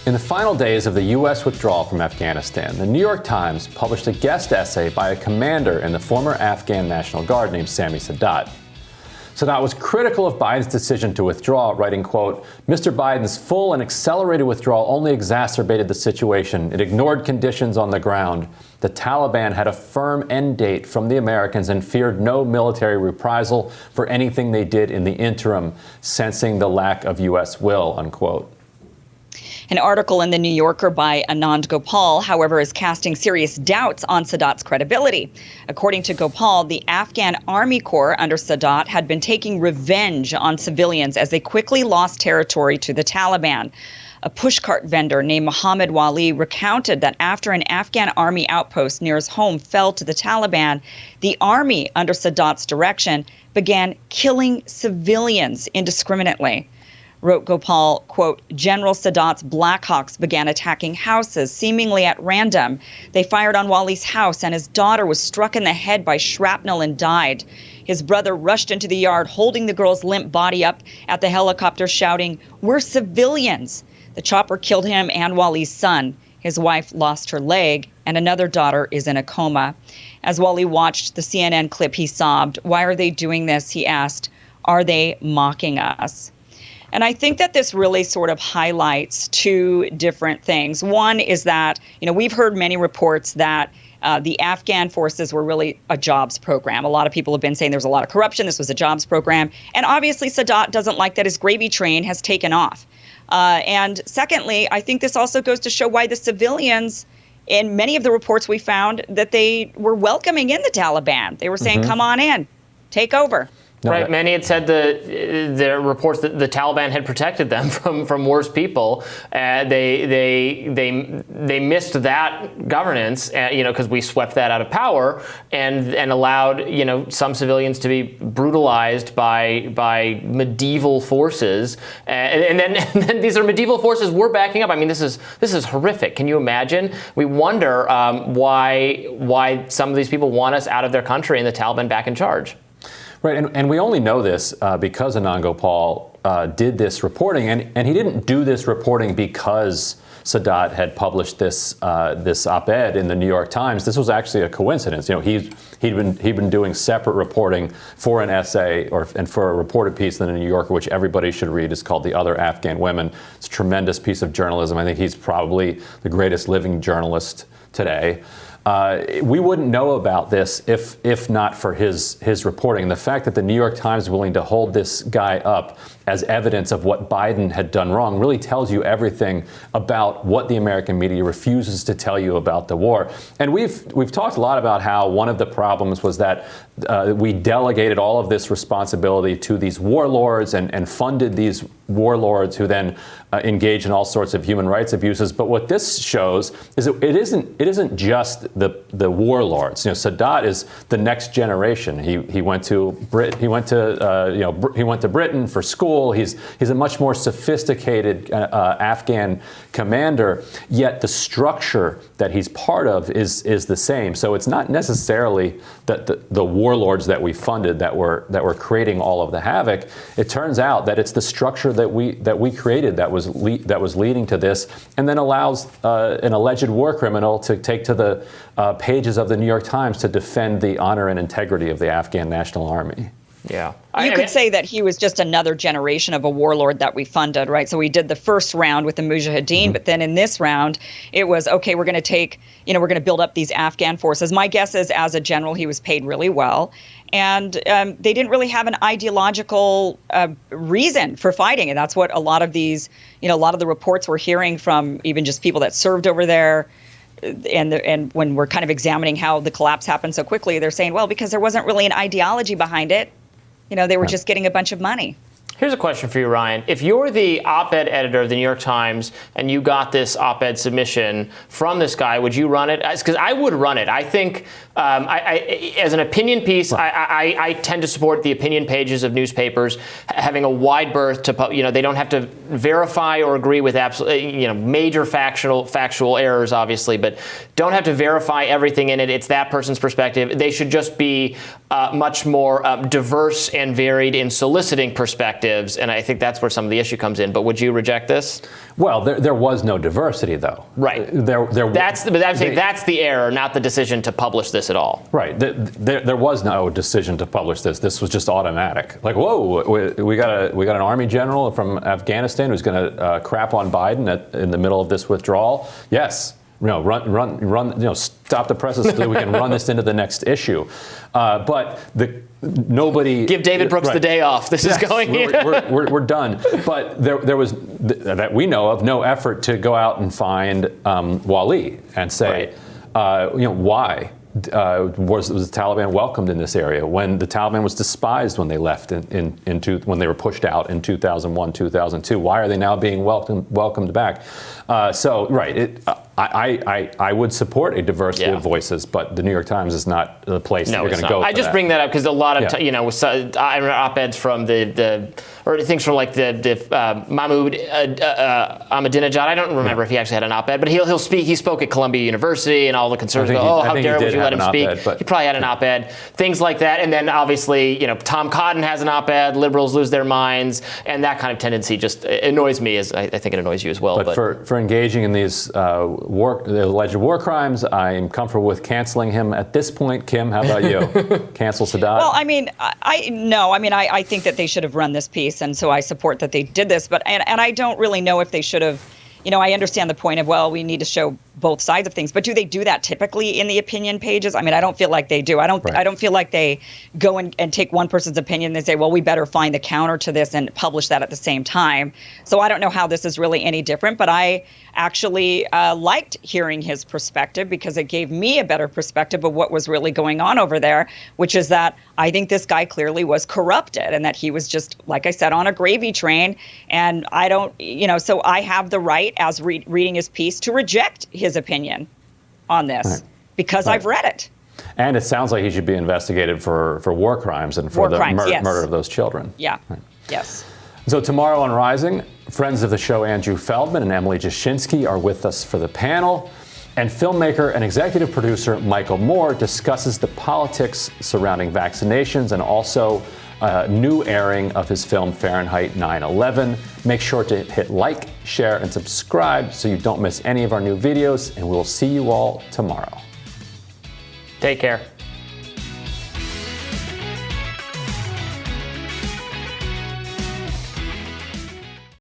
In the final days of the U.S. withdrawal from Afghanistan, the New York Times published a guest essay by a commander in the former Afghan National Guard named Sami Sadat. Sadat was critical of Biden's decision to withdraw, writing, quote, "Mr. Biden's full and accelerated withdrawal only exacerbated the situation. It ignored conditions on the ground. The Taliban had a firm end date from the Americans and feared no military reprisal for anything they did in the interim, sensing the lack of U.S. will," unquote. An article in The New Yorker by Anand Gopal, however, is casting serious doubts on Sadat's credibility. According to Gopal, the Afghan Army Corps under Sadat had been taking revenge on civilians as they quickly lost territory to the Taliban. A pushcart vendor named Mohammed Wali recounted that after an Afghan army outpost near his home fell to the Taliban, the army under Sadat's direction began killing civilians indiscriminately. Wrote Gopal, quote, "General Sadat's Blackhawks began attacking houses, seemingly at random. They fired on Wali's house, and his daughter was struck in the head by shrapnel and died. His brother rushed into the yard, holding the girl's limp body up at the helicopter, shouting, 'We're civilians.' The chopper killed him and Wali's son. His wife lost her leg, and another daughter is in a coma." As Wali watched the CNN clip, he sobbed. "Why are they doing this?" he asked. "Are they mocking us?" And I think that this really sort of highlights two different things. One is that, we've heard many reports that the Afghan forces were really a jobs program. A lot of people have been saying there was a lot of corruption. This was a jobs program. And obviously, Sadat doesn't like that his gravy train has taken off. And secondly, I think this also goes to show why the civilians, in many of the reports we found, that they were welcoming in the Taliban. They were saying, come on in, take over. No, right. Many had said the reports that the Taliban had protected them from worse people. They missed that governance, because we swept that out of power and allowed some civilians to be brutalized by medieval forces. And then these are medieval forces we're backing up. I mean, this is horrific. Can you imagine? We wonder why some of these people want us out of their country and the Taliban back in charge. Right, and we only know this because Anand Gopal did this reporting, and he didn't do this reporting because Sadat had published this op-ed in the New York Times. This was actually a coincidence. He'd been doing separate reporting for an essay and for a reported piece in the New Yorker, which everybody should read. It's called "The Other Afghan Women." It's a tremendous piece of journalism. I think he's probably the greatest living journalist today. We wouldn't know about this if not for his reporting. The fact that the New York Times is willing to hold this guy up as evidence of what Biden had done wrong really tells you everything about what the American media refuses to tell you about the war. And we've talked a lot about how one of the problems was that we delegated all of this responsibility to these warlords and funded these warlords who then engage in all sorts of human rights abuses. But what this shows is that it isn't just the warlords. Sadat is the next generation. He went to Britain for school. He's a much more sophisticated Afghan commander. Yet the structure that he's part of is the same. So it's not necessarily that the warlords that we funded that were creating all of the havoc. It turns out that it's the structure that we created that was leading to this, and then allows an alleged war criminal to take to the pages of the New York Times to defend the honor and integrity of the Afghan National Army. Yeah. You could say that he was just another generation of a warlord that we funded, right? So we did the first round with the Mujahideen, but then in this round, it was, okay, we're going to build up these Afghan forces. My guess is as a general, he was paid really well. And they didn't really have an ideological reason for fighting. And that's what a lot of these, a lot of the reports we're hearing from even just people that served over there. And when we're kind of examining how the collapse happened so quickly, they're saying, well, because there wasn't really an ideology behind it. They were just getting a bunch of money. Here's a question for you, Ryan. If you're the op-ed editor of the New York Times and you got this op-ed submission from this guy, would you run it? Because I would run it. I think as an opinion piece, I tend to support the opinion pages of newspapers having a wide berth to, they don't have to verify or agree with major factual errors, obviously, but don't have to verify everything in it. It's that person's perspective. They should just be much more diverse and varied in soliciting perspective. perspectives, and I think that's where some of the issue comes in. But would you reject this? Well, there was no diversity, though. Right. That's the error, not the decision to publish this at all. Right. There was no decision to publish this. This was just automatic. Like, whoa, we got an army general from Afghanistan who's going to crap on Biden in the middle of this withdrawal. Yes. Run. Stop the presses so that we can run this into the next issue. But nobody give David Brooks the day off. This is going. We're done. But there was that we know of no effort to go out and find Wali and say, why was the Taliban welcomed in this area when the Taliban was despised when they left when they were pushed out in 2001, 2002? Why are they now being welcomed back? I would support a diversity of voices, but the New York Times is not the place that you're going to go. I just bring that up because a lot of I read op-eds from or things from like the Mahmoud Ahmadinejad. I don't remember if he actually had an op-ed, but he'll speak. He spoke at Columbia University, and all the conservatives go, how dare would you let him speak? He probably had an op-ed, things like that. And then obviously, Tom Cotton has an op-ed. Liberals lose their minds, and that kind of tendency just annoys me. As I think it annoys you as well. But for engaging in these the alleged war crimes, I'm comfortable with canceling him at this point. Kim, how about you? Cancel Sadat? Well, I think that they should have run this piece, and so I support that they did this. But and I don't really know if they should have. I understand the point of, well, we need to show both sides of things, but do they do that typically in the opinion pages? I mean, I don't feel like they do. I don't feel like they go and take one person's opinion and they say, well, we better find the counter to this and publish that at the same time. So I don't know how this is really any different, but I actually liked hearing his perspective because it gave me a better perspective of what was really going on over there, which is that I think this guy clearly was corrupted and that he was just, like I said, on a gravy train. And I don't, so I have the right as reading his piece to reject his opinion on this because I've read it. And it sounds like he should be investigated for war crimes and for murder of those children. Yeah. Right. Yes. So tomorrow on Rising, friends of the show Andrew Feldman and Emily Jashinsky are with us for the panel. And filmmaker and executive producer Michael Moore discusses the politics surrounding vaccinations and also a new airing of his film Fahrenheit 9/11. Make sure to hit like, share, and subscribe so you don't miss any of our new videos. And we'll see you all tomorrow. Take care.